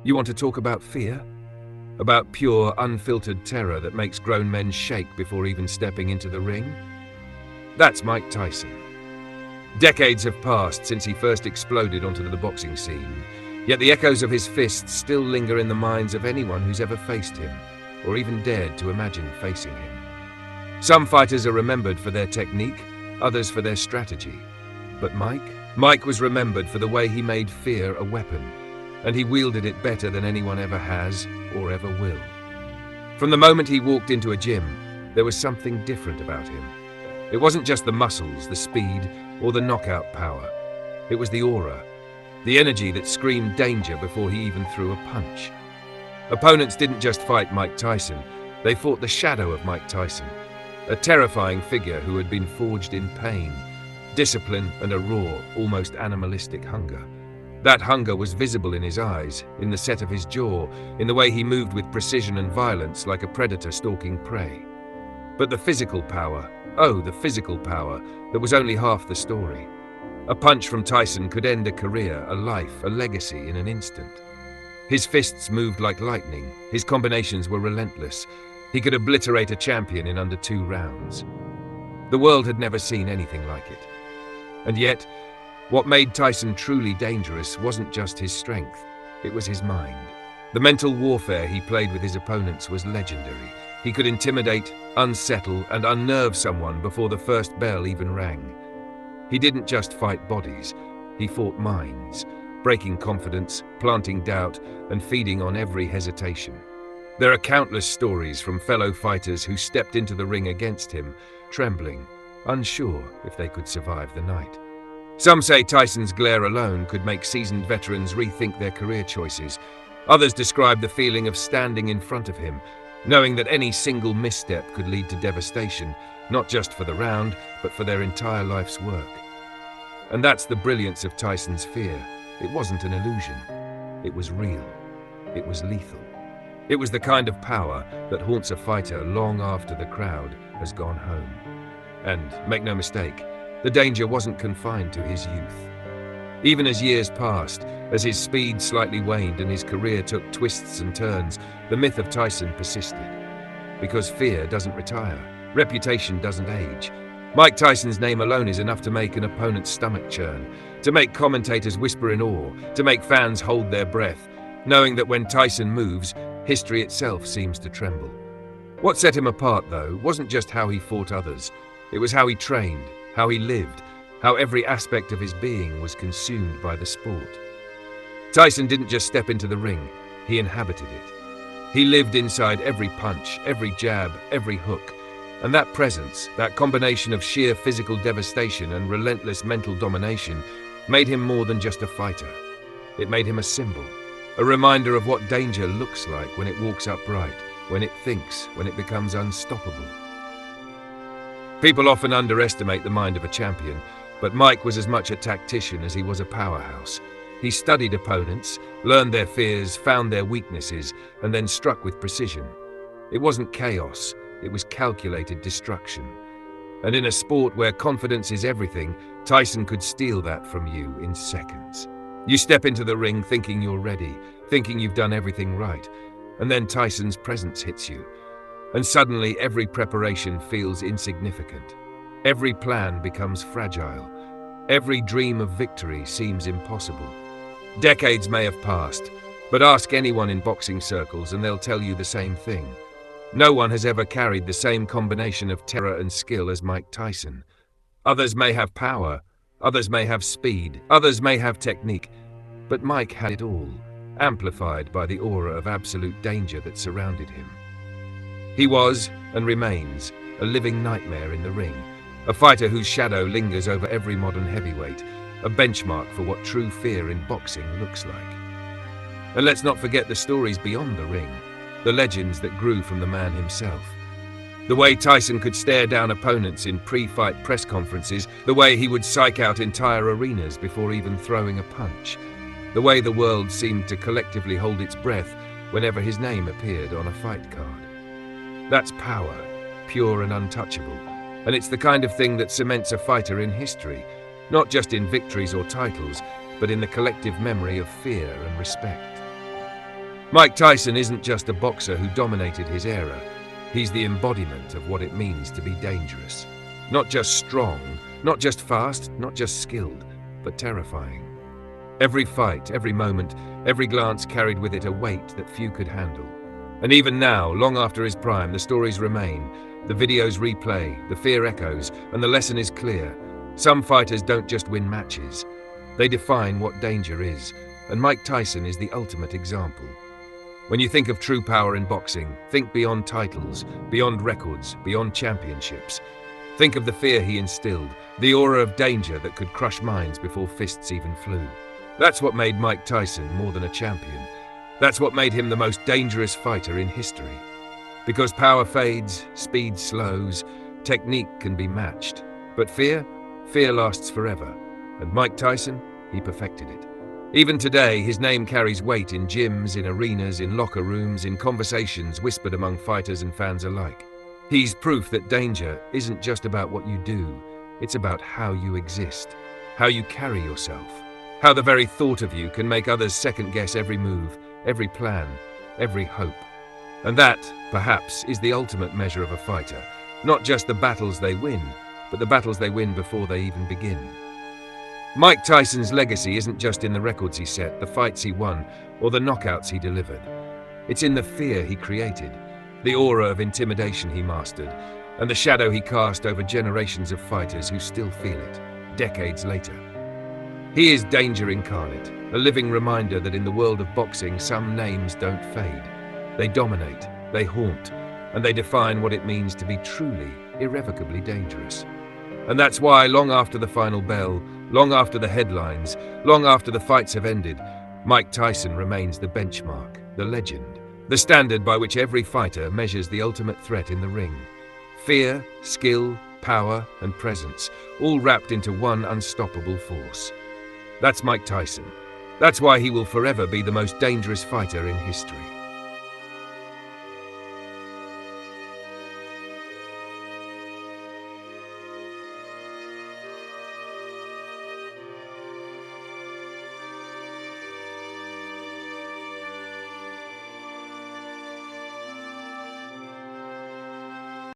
You want to talk about fear? About pure, unfiltered terror that makes grown men shake before even stepping into the ring? That's Mike Tyson. Decades have passed since he first exploded onto the boxing scene, yet the echoes of his fists still linger in the minds of anyone who's ever faced him, or even dared to imagine facing him. Some fighters are remembered for their technique, others for their strategy. But Mike was remembered for the way he made fear a weapon, and he wielded it better than anyone ever has or ever will. From the moment he walked into a gym, there was something different about him. It wasn't just the muscles, the speed, or the knockout power. It was the aura, the energy that screamed danger before he even threw a punch. Opponents didn't just fight Mike Tyson, they fought the shadow of Mike Tyson, a terrifying figure who had been forged in pain, discipline, and a raw, almost animalistic hunger. That hunger was visible in his eyes, in the set of his jaw, in the way he moved with precision and violence like a predator stalking prey. But the physical power, that was only half the story. A punch from Tyson could end a career, a life, a legacy in an instant. His fists moved like lightning, his combinations were relentless. He could obliterate a champion in under 2 rounds. The world had never seen anything like it. And yet, what made Tyson truly dangerous wasn't just his strength, it was his mind. The mental warfare he played with his opponents was legendary. He could intimidate, unsettle, and unnerve someone before the first bell even rang. He didn't just fight bodies, he fought minds, breaking confidence, planting doubt, and feeding on every hesitation. There are countless stories from fellow fighters who stepped into the ring against him, trembling, unsure if they could survive the night. Some say Tyson's glare alone could make seasoned veterans rethink their career choices. Others describe the feeling of standing in front of him, knowing that any single misstep could lead to devastation, not just for the round, but for their entire life's work. And that's the brilliance of Tyson's fear. It wasn't an illusion. It was real. It was lethal. It was the kind of power that haunts a fighter long after the crowd has gone home. And, make no mistake, the danger wasn't confined to his youth. Even as years passed, as his speed slightly waned and his career took twists and turns, the myth of Tyson persisted. Because fear doesn't retire, reputation doesn't age. Mike Tyson's name alone is enough to make an opponent's stomach churn, to make commentators whisper in awe, to make fans hold their breath, knowing that when Tyson moves, history itself seems to tremble. What set him apart, though, wasn't just how he fought others. It was how he trained, how he lived, how every aspect of his being was consumed by the sport. Tyson didn't just step into the ring, he inhabited it. He lived inside every punch, every jab, every hook. And that presence, that combination of sheer physical devastation and relentless mental domination, made him more than just a fighter. It made him a symbol, a reminder of what danger looks like when it walks upright, when it thinks, when it becomes unstoppable. People often underestimate the mind of a champion, but Mike was as much a tactician as he was a powerhouse. He studied opponents, learned their fears, found their weaknesses, and then struck with precision. It wasn't chaos, it was calculated destruction. And in a sport where confidence is everything, Tyson could steal that from you in seconds. You step into the ring thinking you're ready, thinking you've done everything right, and then Tyson's presence hits you. And suddenly every preparation feels insignificant. Every plan becomes fragile. Every dream of victory seems impossible. Decades may have passed, but ask anyone in boxing circles and they'll tell you the same thing. No one has ever carried the same combination of terror and skill as Mike Tyson. Others may have power, others may have speed, others may have technique, but Mike had it all, amplified by the aura of absolute danger that surrounded him. He was, and remains, a living nightmare in the ring, a fighter whose shadow lingers over every modern heavyweight, a benchmark for what true fear in boxing looks like. And let's not forget the stories beyond the ring, the legends that grew from the man himself. The way Tyson could stare down opponents in pre-fight press conferences, the way he would psych out entire arenas before even throwing a punch, the way the world seemed to collectively hold its breath whenever his name appeared on a fight card. That's power, pure and untouchable, and it's the kind of thing that cements a fighter in history, not just in victories or titles, but in the collective memory of fear and respect. Mike Tyson isn't just a boxer who dominated his era. He's the embodiment of what it means to be dangerous. Not just strong, not just fast, not just skilled, but terrifying. Every fight, every moment, every glance carried with it a weight that few could handle. And even now, long after his prime, the stories remain, the videos replay, the fear echoes, and the lesson is clear. Some fighters don't just win matches. They define what danger is, and Mike Tyson is the ultimate example. When you think of true power in boxing, think beyond titles, beyond records, beyond championships. Think of the fear he instilled, the aura of danger that could crush minds before fists even flew. That's what made Mike Tyson more than a champion. That's what made him the most dangerous fighter in history. Because power fades, speed slows, technique can be matched. But fear lasts forever. And Mike Tyson, he perfected it. Even today, his name carries weight in gyms, in arenas, in locker rooms, in conversations whispered among fighters and fans alike. He's proof that danger isn't just about what you do, it's about how you exist, how you carry yourself, how the very thought of you can make others second-guess every move, every plan, every hope. And that, perhaps, is the ultimate measure of a fighter, not just the battles they win, but the battles they win before they even begin. Mike Tyson's legacy isn't just in the records he set, the fights he won, or the knockouts he delivered. It's in the fear he created, the aura of intimidation he mastered, and the shadow he cast over generations of fighters who still feel it, decades later. He is danger incarnate, a living reminder that in the world of boxing, some names don't fade. They dominate, they haunt, and they define what it means to be truly, irrevocably dangerous. And that's why, long after the final bell, long after the headlines, long after the fights have ended, Mike Tyson remains the benchmark, the legend, the standard by which every fighter measures the ultimate threat in the ring. Fear, skill, power, and presence, all wrapped into one unstoppable force. That's Mike Tyson. That's why he will forever be the most dangerous fighter in history.